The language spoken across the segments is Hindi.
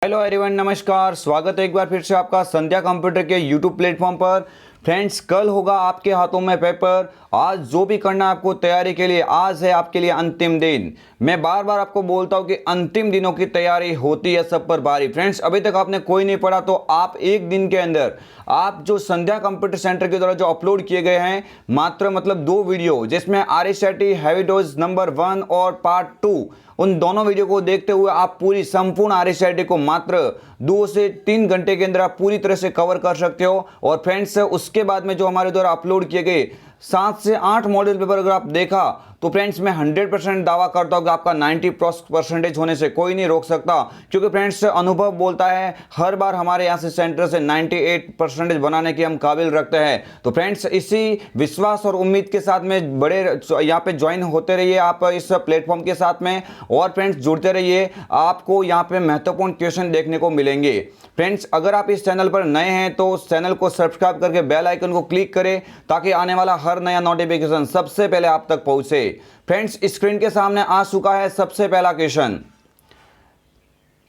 हेलो एवरीवन, नमस्कार। स्वागत है एक बार फिर से आपका संध्या कंप्यूटर के यूट्यूब प्लेटफॉर्म पर। फ्रेंड्स, कल होगा आपके हाथों में पेपर। आज जो भी करना है आपको तैयारी के लिए, आज है आपके लिए अंतिम दिन। मैं बार बार आपको बोलता हूं कि अंतिम दिनों की तैयारी होती है सब पर भारी। फ्रेंड्स, अभी तक आपने कोई नहीं पढ़ा तो आप एक दिन के अंदर आप जो संध्या कंप्यूटर सेंटर के द्वारा जो अपलोड किए गए हैं मात्र 2 वीडियो, जिसमें आरएसआईटी हैवी डोज नंबर 1 और पार्ट 2, उन दोनों वीडियो को देखते हुए आप पूरी संपूर्ण आरएसआईटी को मात्र 2 से 3 घंटे के अंदर आप पूरी तरह से कवर कर सकते हो। और फ्रेंड्स, उसके बाद में जो हमारे द्वारा अपलोड किए गए 7 से 8 मॉडल पेपर अगर आप देखा तो फ्रेंड्स मैं 100% दावा करता हूं कि आपका 90% होने से कोई नहीं रोक सकता, क्योंकि फ्रेंड्स अनुभव बोलता है हर बार हमारे यहां से सेंटर से 98% बनाने की हम काबिल रखते हैं। तो फ्रेंड्स, इसी विश्वास और उम्मीद के साथ में बड़े यहां पे ज्वाइन होते रहिए आप इस प्लेटफॉर्म के साथ में। और फ्रेंड्स जुड़ते रहिए, आपको यहां पे महत्वपूर्ण क्वेश्चन देखने को मिलेंगे। फ्रेंड्स, अगर आप इस चैनल पर नए हैं तो उस चैनल को सब्सक्राइब करके बेल आइकन को क्लिक करें ताकि आने वाला हर नया नोटिफिकेशन सबसे पहले आप तक पहुंचे। फ्रेंड्स, स्क्रीन के सामने आ चुका है सबसे पहला क्वेश्चन।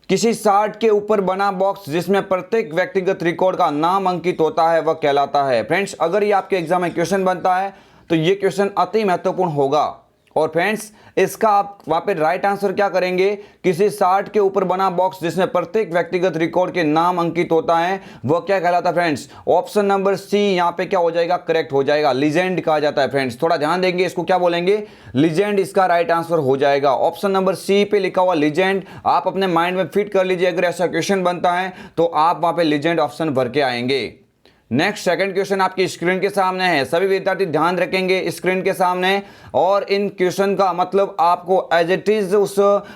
किसी चार्ट के ऊपर बना बॉक्स जिसमें प्रत्येक व्यक्तिगत रिकॉर्ड का नाम अंकित होता है वह कहलाता है। फ्रेंड्स, अगर ये आपके एग्जाम में क्वेश्चन बनता है तो ये क्वेश्चन अति महत्वपूर्ण होगा। और फ्रेंड्स, इसका आप वहां पे राइट आंसर क्या करेंगे? किसी चार्ट के ऊपर बना बॉक्स जिसमें प्रत्येक व्यक्तिगत रिकॉर्ड के नाम अंकित होता है वह क्या कहलाता है? फ्रेंड्स, ऑप्शन नंबर सी यहां पे क्या हो जाएगा? करेक्ट हो जाएगा। लीजेंड कहा जाता है। फ्रेंड्स, थोड़ा ध्यान देंगे, इसको क्या बोलेंगे? लीजेंड इसका राइट आंसर हो जाएगा। ऑप्शन नंबर सी पे लिखा हुआ लीजेंड आप अपने माइंड में फिट कर लीजिए। अगर ऐसा क्वेश्चन बनता है तो आप वहां पे लीजेंड ऑप्शन भर के आएंगे। नेक्स्ट सेकंड क्वेश्चन आपकी स्क्रीन के सामने है। सभी विद्यार्थी ध्यान रखेंगे स्क्रीन के सामने, और इन क्वेश्चन का मतलब आपको एज इट इज उस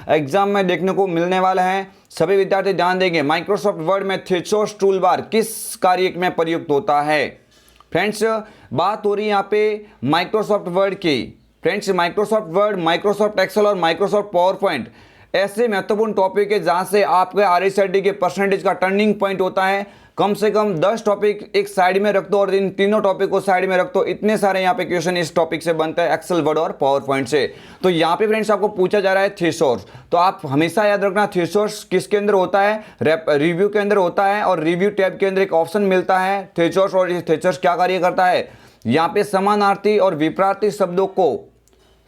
एग्जाम में देखने को मिलने वाला है। सभी विद्यार्थी ध्यान देंगे। माइक्रोसॉफ्ट वर्ड में थीसॉस टूल बार किस कार्य में प्रयुक्त होता है? फ्रेंड्स, बात हो रही है यहाँ पे माइक्रोसॉफ्ट वर्ड की। Friends, Microsoft Word, Microsoft Excel और माइक्रोसॉफ्ट पावर पॉइंट ऐसे महत्वपूर्ण टॉपिक है जहां से आपके आरएसआईटी के परसेंटेज का टर्निंग पॉइंट होता है। कम से कम 10 टॉपिक एक साइड में रख दो और इन तीनों टॉपिक को साइड में रख दो। इतने सारे यहाँ पे क्वेश्चन इस टॉपिक से बनता है, एक्सेल, वर्ड और पावर पॉइंट से। तो यहाँ पे फ्रेंड्स आपको पूछा जा रहा है थीसॉस। तो आप हमेशा याद रखना थीसॉस किसके अंदर होता है? रिव्यू के अंदर होता है, और रिव्यू टैब के अंदर एक ऑप्शन मिलता है थीसॉस। और ये थीसॉस क्या कार्य करता है? यहाँ पे समानार्थी और विपरीत शब्दों को,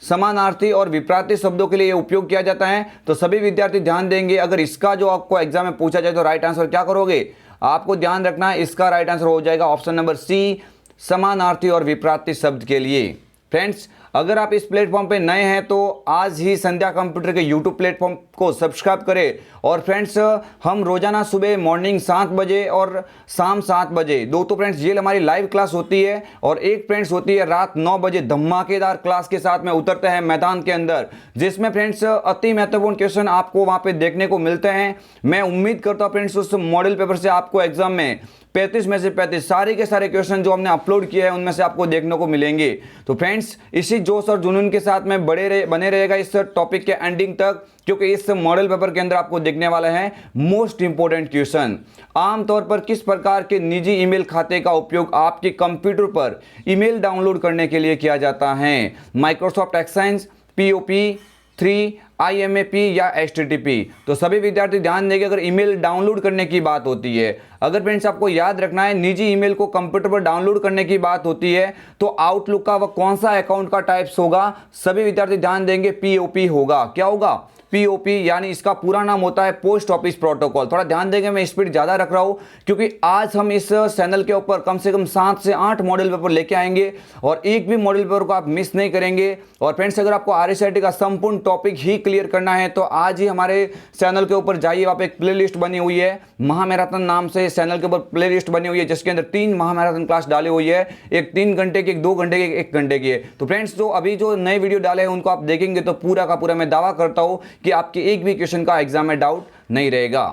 समानार्थी और विपरीत शब्दों के लिए उपयोग किया जाता है। तो सभी विद्यार्थी ध्यान देंगे, अगर इसका जो आपको एग्जाम में पूछा जाए तो राइट आंसर क्या करोगे? आपको ध्यान रखना है, इसका राइट आंसर हो जाएगा ऑप्शन नंबर सी, समानार्थी और विपरीत शब्द के लिए। फ्रेंड्स, अगर आप इस प्लेटफॉर्म पे नए हैं तो आज ही संध्या कंप्यूटर के यूट्यूब प्लेटफॉर्म को सब्सक्राइब करें। और फ्रेंड्स, हम रोजाना सुबह मॉर्निंग 7 बजे और शाम 7 बजे दो तो फ्रेंड्स ये हमारी लाइव क्लास होती है, और एक फ्रेंड्स होती है रात 9 बजे धमाकेदार क्लास के साथ में उतरते हैं मैदान के अंदर, जिसमें फ्रेंड्स अति महत्वपूर्ण क्वेश्चन आपको वहां पे देखने को मिलते हैं। मैं उम्मीद करता हूँ फ्रेंड्स उस मॉडल पेपर से आपको एग्जाम में 35 में से 35 सारे के सारे क्वेश्चन जो हमने अपलोड किए हैं उनमें से आपको देखने को मिलेंगे। तो फ्रेंड्स, इसी जोश और जुनून के साथ में बने रहेगा इस टॉपिक के एंडिंग तक, क्योंकि इस मॉडल पेपर के अंदर आपको देखने वाला है मोस्ट इंपोर्टेंट क्वेश्चन। आमतौर पर किस प्रकार के निजी ईमेल खाते का उपयोग आपके कंप्यूटर पर ईमेल डाउनलोड करने के लिए किया जाता है? माइक्रोसॉफ्ट एक्सेंज, POP3, IMAP या HTTP? तो सभी विद्यार्थी ध्यान देंगे, अगर ईमेल डाउनलोड करने की बात होती है, अगर फ्रेंड्स आपको याद रखना है निजी ईमेल को कंप्यूटर पर डाउनलोड करने की बात होती है तो आउटलुक का वह कौन सा अकाउंट का टाइप्स होगा? सभी विद्यार्थी ध्यान देंगे, POP होगा। क्या होगा? POP, यानी इसका पूरा नाम होता है पोस्ट ऑफिस प्रोटोकॉल। थोड़ा ध्यान देंगे, मैं स्पीड ज़्यादा रख रहा हूँ क्योंकि आज हम इस चैनल के ऊपर कम से कम 7 से 8 मॉडल पेपर लेके आएंगे और एक भी मॉडल पेपर को आप मिस नहीं करेंगे। और फ्रेंड्स, अगर आपको आरएसआईटी का संपूर्ण टॉपिक ही क्लियर करना है तो आज ही हमारे चैनल के ऊपर जाइए। वहाँ पे एक प्ले लिस्ट बनी हुई है, महामैराथन नाम से चैनल के ऊपर प्ले लिस्ट बनी हुई है, जिसके अंदर 3 महामैराथन क्लास डाली हुई है, एक 3 घंटे की, एक 2 घंटे की, 1 घंटे की है। तो फ्रेंड्स, जो अभी जो नए वीडियो डाले हैं उनको आप देखेंगे तो पूरा का पूरा मैं दावा करता हूँ कि आपके एक भी क्वेश्चन का एग्जाम में डाउट नहीं रहेगा।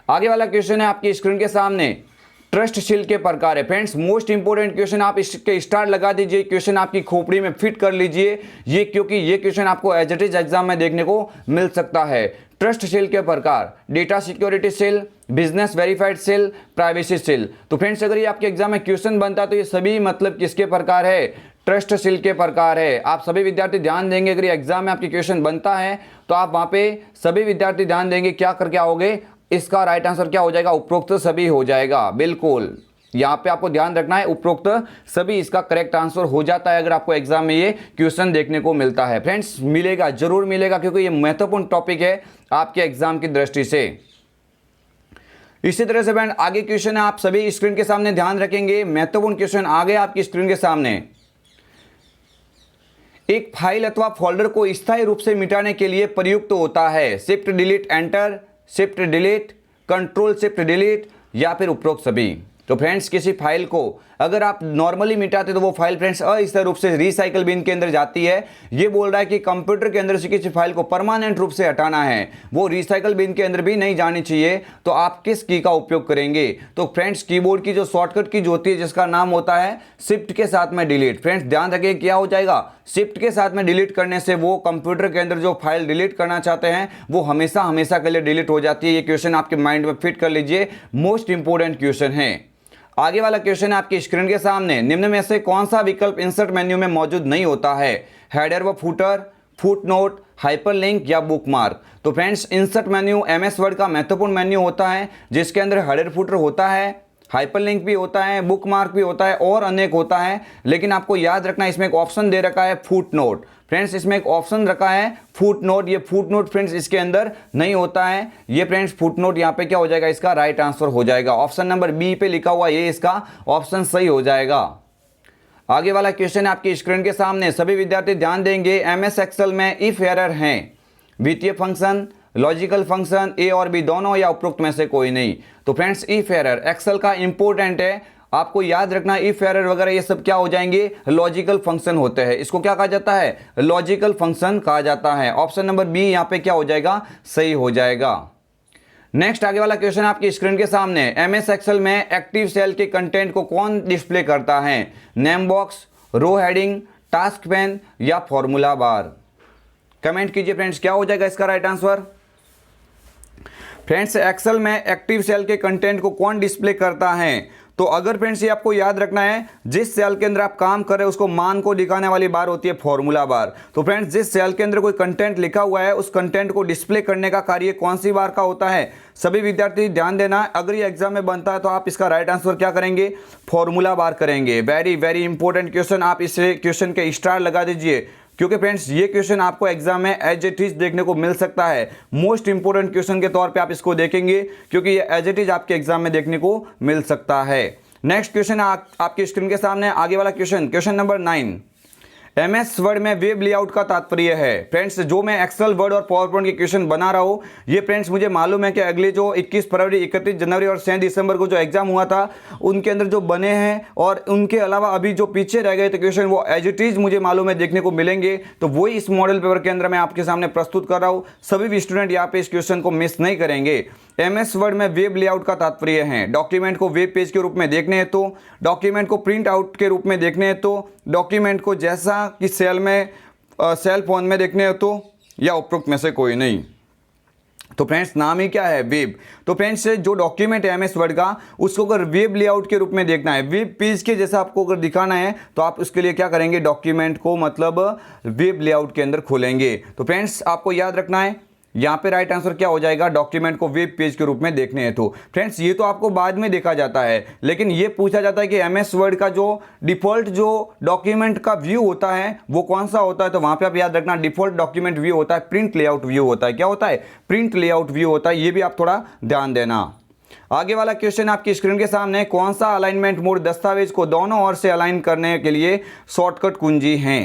आगे वाला क्वेश्चन है आपकी स्क्रीन के सामने, ट्रस्टशील के प्रकार है। फ्रेंड्स, मोस्ट इंपोर्टेंट क्वेश्चन, आप इसके स्टार लगा दीजिए, क्वेश्चन आपकी खोपड़ी में फिट कर लीजिए ये, क्योंकि ये क्वेश्चन आपको एज इट इज एग्जाम में देखने को मिल सकता है। ट्रस्टशील के प्रकार, data security seal, business verified seal, privacy seal. तो फ्रेंड्स, अगर ये आपके एग्जाम में क्वेश्चन बनता है तो ये सभी मतलब किसके प्रकार है? ट्रस्टशील के प्रकार है। आप सभी विद्यार्थी ध्यान देंगे, अगर एग्जाम में आपके क्वेश्चन बनता है तो आप वहां पे सभी विद्यार्थी ध्यान देंगे, क्या करके आओगे? इसका राइट आंसर क्या हो जाएगा? उपरोक्त सभी हो जाएगा। बिल्कुल, यहाँ पे आपको ध्यान रखना है, उपरोक्त सभी इसका करेक्ट आंसर हो जाता है अगर आपको एग्जाम में ये क्वेश्चन देखने को मिलता है। फ्रेंड्स, मिलेगा, जरूर मिलेगा, क्योंकि ये महत्वपूर्ण टॉपिक है आपके एग्जाम की दृष्टि से। इसी तरह से फ्रेंड आगे क्वेश्चन है, आप सभी स्क्रीन के सामने ध्यान रखेंगे। महत्वपूर्ण क्वेश्चन आ गए आपकी स्क्रीन के सामने। एक फाइल अथवा फोल्डर को स्थायी रूप से मिटाने के लिए प्रयुक्त होता है shift delete enter, shift delete, control shift delete या फिर उपरोक्त सभी। तो फ्रेंड्स, किसी फाइल को अगर आप नॉर्मली मिटाते तो वो फाइल फ्रेंड्स अस्थायी रूप से रिसाइकल बिन के अंदर जाती है। ये बोल रहा है कि कंप्यूटर के अंदर से किसी फाइल को परमानेंट रूप से हटाना है, वो रिसाइकल बिन के अंदर भी नहीं जानी चाहिए। तो आप किस की का उपयोग करेंगे? तो फ्रेंड्स, कीबोर्ड की जो शॉर्टकट की जो होती है जिसका नाम होता है शिफ्ट के साथ में डिलीट। फ्रेंड्स, ध्यान रखिए क्या हो जाएगा, शिफ्ट के साथ में डिलीट करने से वो कंप्यूटर के अंदर जो फाइल डिलीट करना चाहते हैं वो हमेशा हमेशा के लिए डिलीट हो जाती है। ये क्वेश्चन आपके माइंड में फिट कर लीजिए, मोस्ट इंपोर्टेंट क्वेश्चन है। आगे वाला क्वेश्चन है आपकी स्क्रीन के सामने, निम्न में से कौन सा विकल्प इंसर्ट मेन्यू में मौजूद नहीं होता है? हेडर व फुटर, फुटनोट, हाइपरलिंक या बुकमार्क। तो friends, insert menu MS word का महत्वपूर्ण मेन्यू होता है जिसके अंदर हेडर फुटर होता है, हाइपरलिंक भी होता है, बुकमार्क भी होता है और अनेक होता है। लेकिन आपको याद रखना इसमें एक ऑप्शन दे रखा है फुटनोट। फ्रेंड्स, इसमें एक ऑप्शन रखा है फुटनोट। ये फुटनोट फ्रेंड्स इसके अंदर नहीं होता है। ये फ्रेंड्स फुटनोट यहाँ पे क्या हो जाएगा? इसका राइट आंसर हो जाएगा। ऑप्शन नंबर बी पे लिखा हुआ ये इसका ऑप्शन सही हो जाएगा। आगे वाला क्वेश्चन है आपकी स्क्रीन के सामने, सभी विद्यार्थी ध्यान देंगे। एमएस एक्सेल में इफ एरर हैं वित्तीय फंक्शन, लॉजिकल फंक्शन, ए और बी दोनों या उपरोक्त में से कोई नहीं। तो फ्रेंड्स, इफ एरर एक्सेल का इंपॉर्टेंट है, आपको याद रखना। इफ एरर वगैरह ये सब क्या हो जाएंगे? लॉजिकल फंक्शन होते हैं। इसको क्या कहा जाता है? लॉजिकल फंक्शन कहा जाता है। ऑप्शन नंबर बी यहाँ पे क्या हो जाएगा? सही हो जाएगा। नेक्स्ट आगे वाला क्वेश्चन आपकी स्क्रीन के सामने, एमएस एक्सेल में एक्टिव सेल के कंटेंट को कौन डिस्प्ले करता है? नेम बॉक्स, रो हेडिंग, टास्क पेन या फॉर्मूला बार। कमेंट कीजिए फ्रेंड्स, क्या हो जाएगा इसका राइट आंसर? फ्रेंड्स, एक्सेल में एक्टिव सेल के कंटेंट को कौन डिस्प्ले करता है? तो अगर फ्रेंड्स ये आपको याद रखना है, जिस सेल के अंदर आप काम कर रहे हैं उसको मान को दिखाने वाली बार होती है फॉर्मूला बार। तो फ्रेंड्स, जिस सेल के अंदर कोई कंटेंट लिखा हुआ है उस कंटेंट को डिस्प्ले करने का कार्य कौन सी बार का होता है? सभी विद्यार्थी ध्यान देना, अगर ये एग्जाम में बनता है तो आप इसका राइट आंसर क्या करेंगे? फॉर्मूला बार करेंगे। वेरी वेरी इंपॉर्टेंट क्वेश्चन, आप इस क्वेश्चन के स्टार लगा दीजिए, क्योंकि फ्रेंड्स ये क्वेश्चन आपको एग्जाम में एज इट इज देखने को मिल सकता है। मोस्ट इंपोर्टेंट क्वेश्चन के तौर पे आप इसको देखेंगे, क्योंकि ये एज इट इज आपके एग्जाम में देखने को मिल सकता है। नेक्स्ट क्वेश्चन आपके स्क्रीन के सामने, आगे वाला क्वेश्चन नंबर 9, एमएस वर्ड में वेब लेआउट का तात्पर्य है। फ्रेंड्स, जो मैं एक्सेल, वर्ड और पावर पॉइंट के क्वेश्चन बना रहा हूँ, ये फ्रेंड्स मुझे मालूम है कि अगले जो 21 फरवरी, 31 जनवरी और 6 दिसंबर को जो एग्जाम हुआ था उनके अंदर जो बने हैं और उनके अलावा अभी जो पीछे रह गए थे क्वेश्चन, वो एज इट इज मुझे मालूम है देखने को मिलेंगे। तो वही इस मॉडल पेपर के अंदर मैं आपके सामने प्रस्तुत कर रहा हूँ। सभी भी स्टूडेंट यहाँ पे इस क्वेश्चन को मिस नहीं करेंगे। एमएस वर्ड में वेब लेआउट का तात्पर्य है डॉक्यूमेंट को वेब पेज के रूप में देखने हेतु, डॉक्यूमेंट को प्रिंट आउट के रूप में देखने हेतु, डॉक्यूमेंट को जैसा कि सेल फोन में देखने हेतु या उपरोक्त में से कोई नहीं। तो फ्रेंड्स, नाम ही क्या है? वेब। तो फ्रेंड्स, जो डॉक्यूमेंट है एमएस वर्ड का, उसको अगर वेब लेआउट के रूप में देखना है, वेब पेज के जैसा आपको अगर दिखाना है, तो आप उसके लिए क्या करेंगे? डॉक्यूमेंट को मतलब वेब लेआउट के अंदर खोलेंगे। तो फ्रेंड्स, आपको याद रखना है यहाँ पे राइट आंसर क्या हो जाएगा? डॉक्यूमेंट को वेब पेज के रूप में देखने हैं। तो फ्रेंड्स, ये तो आपको बाद में देखा जाता है, लेकिन ये पूछा जाता है कि एमएस वर्ड का जो डिफॉल्ट जो डॉक्यूमेंट का व्यू होता है वो कौन सा होता है? तो वहां पे आप याद रखना, डिफॉल्ट डॉक्यूमेंट व्यू होता है प्रिंट लेआउट व्यू होता है। क्या होता है? प्रिंट लेआउट व्यू होता है। ये भी आप थोड़ा ध्यान देना। आगे वाला क्वेश्चन आपकी स्क्रीन के सामने, कौन सा अलाइनमेंट मोड दस्तावेज को दोनों ओर से अलाइन करने के लिए शॉर्टकट कुंजी है?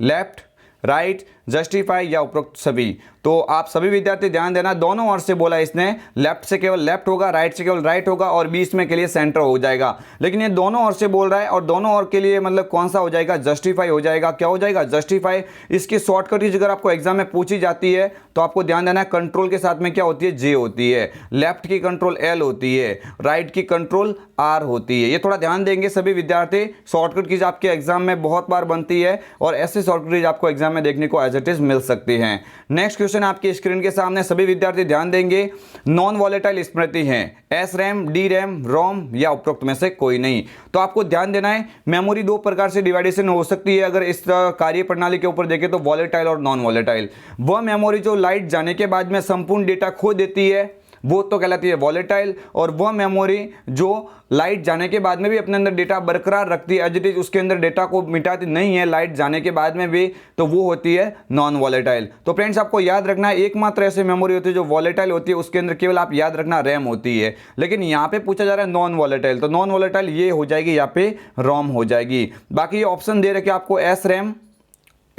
लेफ्ट, राइट, जस्टिफाई या उपरोक्त सभी। तो आप सभी विद्यार्थी ध्यान देना, दोनों ओर से बोला इसने, लेफ्ट से केवल लेफ्ट होगा, राइट से केवल राइट होगा और बीच में के लिए सेंटर हो जाएगा। लेकिन ये दोनों ओर से बोल रहा है और दोनों ओर के लिए मतलब कौन सा हो जाएगा? जस्टिफाई हो जाएगा। क्या हो जाएगा? जस्टिफाई। इसकी शॉर्टकट अगर आपको एग्जाम में पूछी जाती है तो आपको ध्यान देना है, कंट्रोल के साथ में क्या होती है? जे होती है। लेफ्ट की कंट्रोल एल होती है, राइट की कंट्रोल आर होती है। ये थोड़ा ध्यान देंगे सभी विद्यार्थी। शॉर्टकट कीज आपके एग्जाम में बहुत बार बनती है और ऐसे शॉर्टकट कीज आपको एग्जाम में देखने को एज इट इज मिल सकती हैं। नेक्स्ट क्वेश्चन आपकी स्क्रीन के सामने, सभी विद्यार्थी ध्यान देंगे। नॉन वॉलेटाइल स्मृति है एस रैम, डी रैम, रोम या उपरोक्त में से कोई नहीं। तो आपको ध्यान देना है, मेमोरी दो प्रकार से डिवाइडेशन हो सकती है। अगर इस कार्य प्रणाली के ऊपर देखें तो वॉलेटाइल और नॉन वॉलेटाइल। वह मेमोरी जो लाइट जाने के बाद में संपूर्ण डेटा खो देती है, वो तो कहलाती है वॉलेटाइल, और वह मेमोरी जो लाइट जाने के बाद में भी अपने अंदर डेटा बरकरार रखती है, एज इट इज उसके अंदर डेटा को मिटाती नहीं है लाइट जाने के बाद में भी, तो वो होती है नॉन वॉलेटाइल। तो फ्रेंड्स आपको याद रखना है एकमात्र ऐसी मेमोरी होती है जो वॉलेटाइल होती है, उसके अंदर केवल आप याद रखना रैम होती है। लेकिन यहाँ पे पूछा जा रहा है नॉन वॉलेटाइल, तो नॉन वॉलेटाइल ये हो जाएगी यहाँ पे रोम हो जाएगी। बाकी ये ऑप्शन दे रखे आपको एस रैम,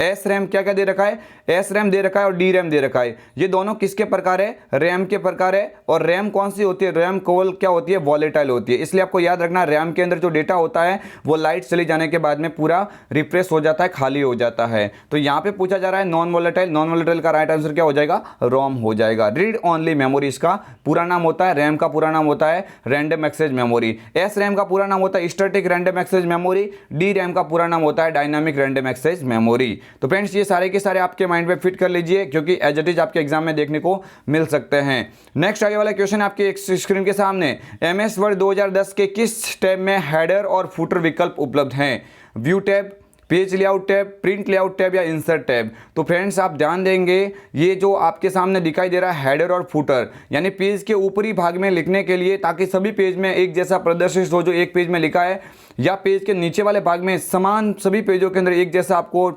एस रैम क्या क्या दे रखा है, एस रैम दे रखा है और डी रैम दे रखा है। ये दोनों किसके प्रकार है, रैम के प्रकार है। और रैम कौन सी होती है, रैम केवल क्या होती है, वॉलेटाइल होती है। इसलिए आपको याद रखना रैम के अंदर जो डेटा होता है वो लाइट चली जाने के बाद में पूरा रिफ्रेश हो जाता है, खाली हो जाता है। तो यहाँ पे पूछा जा रहा है नॉन वॉलेटाइल, नॉन वॉलेटाइल का राइट आंसर क्या हो जाएगा, रोम हो जाएगा। रीड ओनली मेमोरी इसका पूरा नाम होता है, रैम का पूरा नाम होता है random access memory, S RAM का पूरा नाम होता है static random access memory, D RAM का पूरा नाम होता है डायनामिक रैंडम एक्सेस मेमोरी। तो फ्रेंड्स ये सारे के सारे आपके माइंड में फिट कर लीजिए, क्योंकि एज इट इज आपके एग्जाम में देखने को मिल सकते हैं। नेक्स्ट आगे वाला क्वेश्चन आपके एक स्क्रीन के सामने, एमएस वर्ड 2010 के किस टैब में हेडर और फुटर विकल्प उपलब्ध हैं, view tab, page layout tab, print layout tab या इंसर्ट टैब। तो फ्रेंड्स आप ध्यान देंगे ये जो आपके सामने दिखाई दे रहा है हेडर और फुटर, यानी पेज के ऊपरी भाग में लिखने के लिए, ताकि सभी पेज में एक जैसा प्रदर्शित हो जो एक पेज में लिखा है, या पेज के नीचे वाले भाग में समान सभी पेजों के अंदर एक जैसा आपको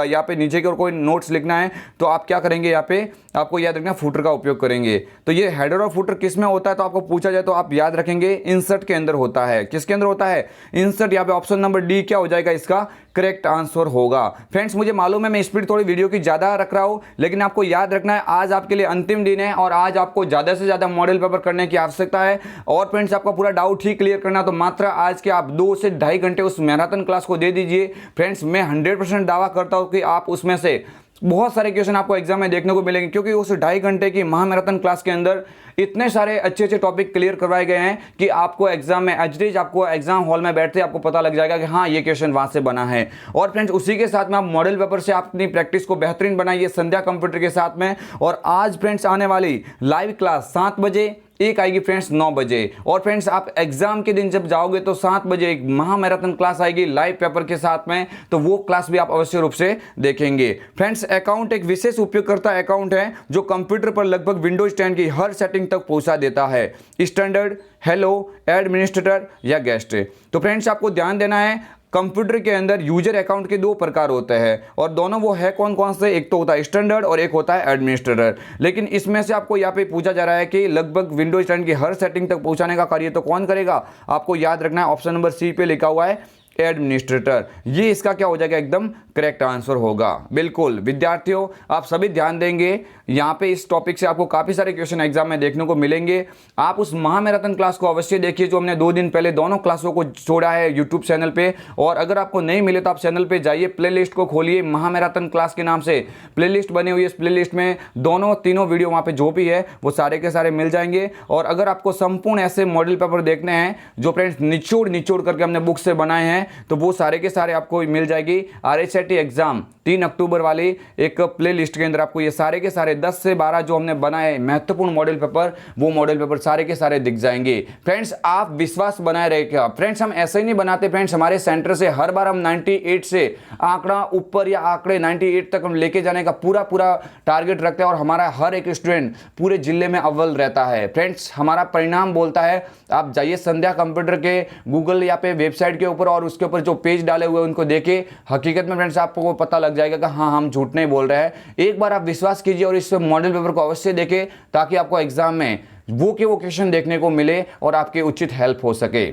यहाँ पे नीचे की ओर कोई नोट्स लिखना है, तो आप क्या करेंगे, यहाँ पे आपको याद रखना फुटर का उपयोग करेंगे। तो ये हेडर और फुटर किस में होता है, तो आपको पूछा जाए तो आप याद रखेंगे इंसर्ट के अंदर होता है। किसके अंदर होता है, इंसर्ट। यहाँ पे ऑप्शन नंबर डी क्या हो जाएगा, इसका करेक्ट आंसर होगा। फ्रेंड्स मुझे मालूम है मैं स्पीड थोड़ी वीडियो की ज़्यादा रख रहा हूँ, लेकिन आपको याद रखना है आज आपके लिए अंतिम दिन है और आज आपको ज़्यादा से ज़्यादा मॉडल पेपर करने की आवश्यकता है। और फ्रेंड्स आपका पूरा डाउट ही क्लियर करना, तो मात्र आज के आप 2 से ढाई घंटे उस मैराथन क्लास को दे दीजिए। फ्रेंड्स मैं 100% दावा करता हूँ कि आप उसमें से बहुत सारे क्वेश्चन आपको एग्जाम में देखने को मिलेंगे, क्योंकि उस 2.5 घंटे की महामैराथन क्लास के अंदर इतने सारे अच्छे अच्छे टॉपिक क्लियर करवाए गए हैं कि आपको एग्जाम में एज आपको एग्जाम हॉल में बैठते आपको पता लग जाएगा कि हाँ ये क्वेश्चन वहां से बना है। और फ्रेंड्स उसी के साथ में आप मॉडल पेपर से आप अपनी प्रैक्टिस को बेहतरीन बनाइए संध्या कंप्यूटर के साथ में। और आज फ्रेंड्स आने वाली लाइव क्लास 7 बजे, एक आएगी फ्रेंड्स 9 बजे। और फ्रेंड्स आप एग्जाम के दिन जब जाओगे तो 7 बजे एक महामैराथन क्लास आएगी लाइव पेपर के साथ में, तो वो क्लास भी आप अवश्य रूप से देखेंगे। फ्रेंड्स अकाउंट एक विशेष उपयोगकर्ता अकाउंट है जो कंप्यूटर पर लगभग विंडोज 10 की हर सेटिंग तक पहुंचा देता है, स्टैंडर्ड, हेलो, एडमिनिस्ट्रेटर या गेस्ट। तो फ्रेंड्स आपको ध्यान देना है कंप्यूटर के अंदर यूजर अकाउंट के 2 प्रकार होते हैं, और दोनों वो है कौन कौन से, एक तो होता है स्टैंडर्ड और एक होता है एडमिनिस्ट्रेटर। लेकिन इसमें से आपको यहाँ पे पूछा जा रहा है कि लगभग विंडोज 10 की हर सेटिंग तक पहुंचाने का कार्य तो कौन करेगा, आपको याद रखना है ऑप्शन नंबर सी पे लिखा हुआ है एडमिनिस्ट्रेटर। ये इसका क्या हो जाएगा, एकदम करेक्ट आंसर होगा। बिल्कुल विद्यार्थियों आप सभी ध्यान देंगे, यहाँ पे इस टॉपिक से आपको काफ़ी सारे क्वेश्चन एग्जाम में देखने को मिलेंगे। आप उस महामैराथन क्लास को अवश्य देखिए जो हमने 2 दिन पहले दोनों क्लासों को छोड़ा है यूट्यूब चैनल पे। और अगर आपको नहीं मिले तो आप चैनल पे जाइए, प्लेलिस्ट को खोलिए, महामैराथन क्लास के नाम से प्लेलिस्ट बनी हुई है। इस प्लेलिस्ट में तीनों वीडियो वहाँ पे जो भी है वो सारे के सारे मिल जाएंगे। और अगर आपको संपूर्ण ऐसे मॉडल पेपर देखने हैं जो फ्रेंड्स निचोड़ करके हमने बुक से बनाए हैं, तो वो सारे के सारे आपको मिल जाएगी RHIT एग्जाम 3 अक्टूबर वाली एक प्ले लिस्ट के अंदर। आपको ये सारे के सारे 10 से 12 जो हमने बनाए महत्वपूर्ण मॉडल पेपर, वो मॉडल पेपर सारे के सारे दिख जाएंगे। फ्रेंड्स आप विश्वास बनाए रहिएगा। फ्रेंड्स हम ऐसे ही नहीं बनाते, फ्रेंड्स हमारे सेंटर से हर बार हम 98 से आंकड़ा ऊपर या आंकड़े 98 तक हम लेके जाने का पूरा टारगेट रखते हैं। और हमारा हर एक स्टूडेंट पूरे जिले में अव्वल रहता है। फ्रेंड्स हमारा परिणाम बोलता है, आप जाइए संध्या कंप्यूटर के गूगल या पे वेबसाइट के ऊपर और उसके ऊपर जो पेज डाले हुए उनको देखे, हकीकत में फ्रेंड्स आपको पता लग जाएगा कि हाँ हम झूठ नहीं बोल रहे हैं। एक बार आप विश्वास कीजिए और इस मॉडल पेपर को अवश्य देखें, ताकि आपको एग्जाम में वो क्वेश्चन देखने को मिले और आपके उचित हेल्प हो सके।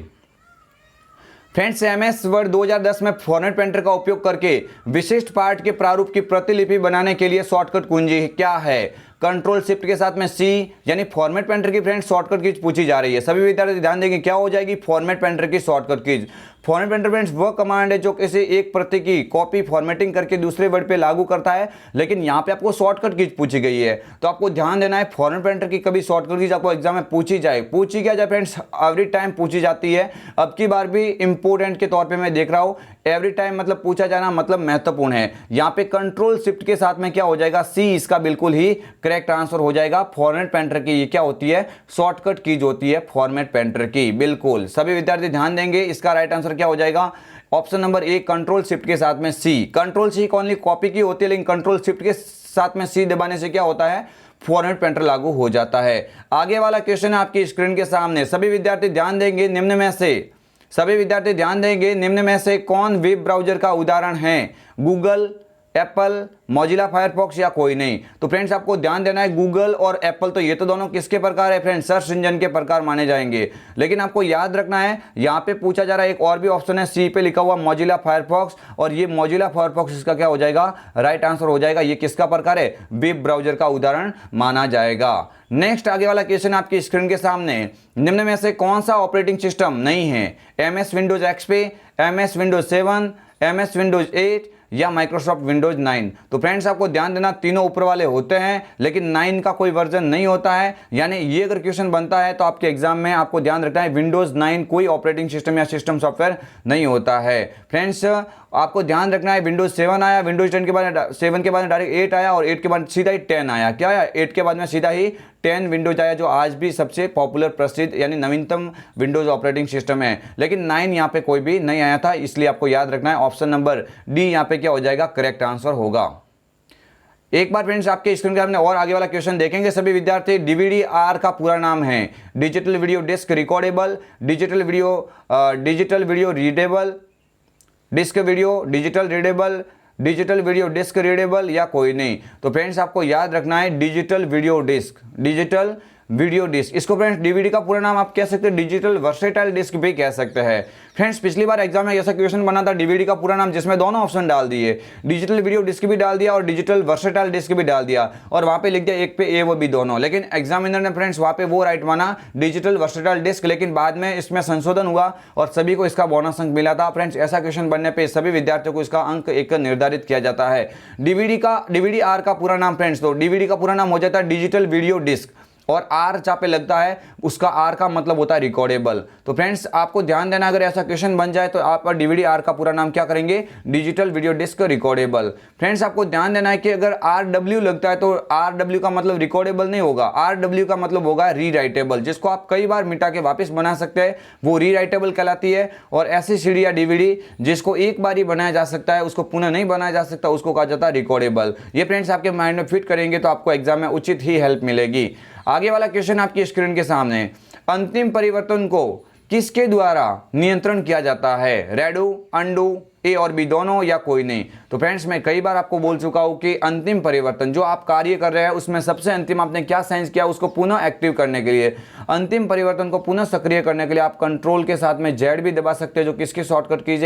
फ्रेंड्स MS वर्ड 2010 में फॉर्मेट पेंटर का उपयोग करके विशिष्ट पाठ के प्रारूप की प्रतिलिपि बनाने के लिए शॉर्टकट कुंजी क्या है, कंट्रोल शिफ्ट के साथ में C, यानी फॉर्मेट पेंटर की फ्रेंड्स शॉर्टकट कीज पूछी जा रही है। सभी विद्यार्थी ध्यान देंगे क्या हो जाएगी, फॉर्मेट पेंटर की shortcut keys. Format painter friends वह कमांड है जो किसी एक प्रति की कॉपी फॉर्मेटिंग करके दूसरे वर्ड पे लागू करता है, लेकिन यहाँ पे आपको शॉर्टकट कीज पूछी गई है। तो आपको ध्यान देना है फॉर्मेट पेंटर की कभी शॉर्टकट कीज आपको एग्जाम में पूछी क्या जाए फ्रेंड्स, एवरी टाइम पूछी जाती है। अब की बार भी इंपोर्टेंट के तौर पर मैं देख रहा हूँ, एवरी टाइम मतलब पूछा जाना मतलब महत्वपूर्ण है। यहाँ पे कंट्रोल शिफ्ट के साथ में क्या हो जाएगा, C इसका बिल्कुल ही करेक्ट आंसर हो जाएगा। फॉर्मेट पेंटर की ये क्या होती है, शॉर्टकट कीज होती है फॉर्मेट पेंटर की। बिल्कुल सभी विद्यार्थी ध्यान देंगे, इसका राइट आंसर क्या हो जाएगा, option number A control shift के साथ में C। Control C only copy की होती है, लेकिन कंट्रोल शिफ्ट के साथ में C दबाने से क्या होता है, फॉर्मेट प्रिंटर लागू हो जाता है। आगे वाला क्वेश्चन आपकी स्क्रीन के सामने। सभी विद्यार्थी ध्यान देंगे, निम्न में से कौन वेब ब्राउजर का उदाहरण है? गूगल, एप्पल, मोजिला फायरफॉक्स या कोई नहीं? तो फ्रेंड्स आपको ध्यान देना है, गूगल और एप्पल तो ये तो दोनों किसके प्रकार है फ्रेंड्स? सर्च इंजन के प्रकार माने जाएंगे। लेकिन आपको याद रखना है, यहाँ पे पूछा जा रहा है एक और भी ऑप्शन है, सी पे लिखा हुआ मोजिला फायरफॉक्स, और ये मोजिला फायरफॉक्स इसका क्या हो जाएगा? राइट आंसर हो जाएगा। ये किसका प्रकार है? वेब ब्राउजर का उदाहरण माना जाएगा। नेक्स्ट आगे वाला क्वेश्चन आपकी स्क्रीन के सामने। निम्न में से कौन सा ऑपरेटिंग सिस्टम नहीं है? MS Windows XP, MS Windows 7, MS Windows 8 या माइक्रोसॉफ्ट विंडोज 9? तो फ्रेंड्स आपको ध्यान देना, तीनों ऊपर वाले होते हैं लेकिन 9 का कोई वर्जन नहीं होता है। यानी ये अगर क्वेश्चन बनता है तो आपके एग्जाम में आपको ध्यान रखना है, विंडोज 9 कोई ऑपरेटिंग सिस्टम या सिस्टम सॉफ्टवेयर नहीं होता है। फ्रेंड्स आपको ध्यान रखना है, विंडोज 7 आया, विंडोज 10 के बाद 7 के बाद डायरेक्ट 8 आया, और 8 के बाद सीधा ही 10 आया। क्या आया? 8 के बाद में सीधा ही 10 विंडोज आया, जो आज भी सबसे पॉपुलर, प्रसिद्ध यानी नवीनतम विंडोज ऑपरेटिंग सिस्टम है। लेकिन 9 यहाँ पे कोई भी नहीं आया था, इसलिए आपको याद रखना है ऑप्शन नंबर डी यहाँ पे क्या हो जाएगा? करेक्ट आंसर होगा। एक बार फ्रेंड्स आपके स्क्रीन के सामने और आगे वाला क्वेश्चन देखेंगे सभी विद्यार्थी। DVD-R का पूरा नाम है digital video disc recordable, digital video readable, disc video digital readable, digital video disc readable या कोई नहीं? तो फ्रेंड्स आपको याद रखना है डिजिटल वीडियो डिस्क। इसको फ्रेंड्स डीवीडी का पूरा नाम आप कह सकते हैं डिजिटल वर्सेटाइल डिस्क भी कह सकते हैं। फ्रेंड्स पिछली बार एग्जाम में ऐसा क्वेश्चन बना था डीवीडी का पूरा नाम, जिसमें दोनों ऑप्शन डाल दिए, डिजिटल वीडियो डिस्क भी डाल दिया और डिजिटल वर्सेटाइल डिस्क भी डाल दिया, और वहां पे लिख दिया एक पे ए वो भी दोनों। लेकिन एग्जामिनर ने फ्रेंड्स वहां पे वो राइट माना डिजिटल वर्सेटाइल डिस्क, लेकिन बाद में इसमें संशोधन हुआ और सभी को इसका बोनस अंक मिला था। फ्रेंड्स ऐसा क्वेश्चन बनने पर सभी विद्यार्थियों को इसका अंक एक निर्धारित किया जाता है। DVD-R का पूरा नाम फ्रेंड्स, तो डीवीडी का पूरा नाम हो जाता है डिजिटल वीडियो डिस्क, और आर जहाँ पे लगता है उसका आर का मतलब होता है रिकॉर्डेबल। तो फ्रेंड्स आपको ध्यान देना, अगर ऐसा क्वेश्चन बन जाए तो आप DVD-R का पूरा नाम क्या करेंगे? Digital video disc recordable. Friends आपको ध्यान देना है कि अगर RW लगता है तो RW का मतलब रिकॉर्डेबल नहीं होगा, RW का मतलब होगा रीराइटेबल, जिसको आप कई बार मिटा के वापस बना सकते हैं, वो रीराइटेबल कहलाती है। और ऐसी CD या DVD जिसको एक बार ही बनाया जा सकता है, उसको पुनः नहीं बनाया जा सकता, उसको कहा जाता है रिकॉर्डेबल। ये फ्रेंड्स आपके माइंड में फिट करेंगे तो आपको एग्जाम में उचित ही हेल्प मिलेगी। आगे वाला क्वेश्चन आपकी स्क्रीन के सामने। अंतिम परिवर्तन को किसके द्वारा नियंत्रण किया जाता है? रेडो, अंडू, ए और बी दोनों या कोई नहीं? तो फ्रेंड्स मैं कई बार आपको बोल चुका हूं कि अंतिम परिवर्तन जो आप कार्य कर रहे हैं उसमें सबसे अंतिम आपने क्या साइंस किया, उसको पुनः एक्टिव करने के लिए, अंतिम परिवर्तन को पुनः सक्रिय करने के लिए आप कंट्रोल के साथ में जेड भी दबा सकते हैं, जो किसकी शॉर्टकट कीज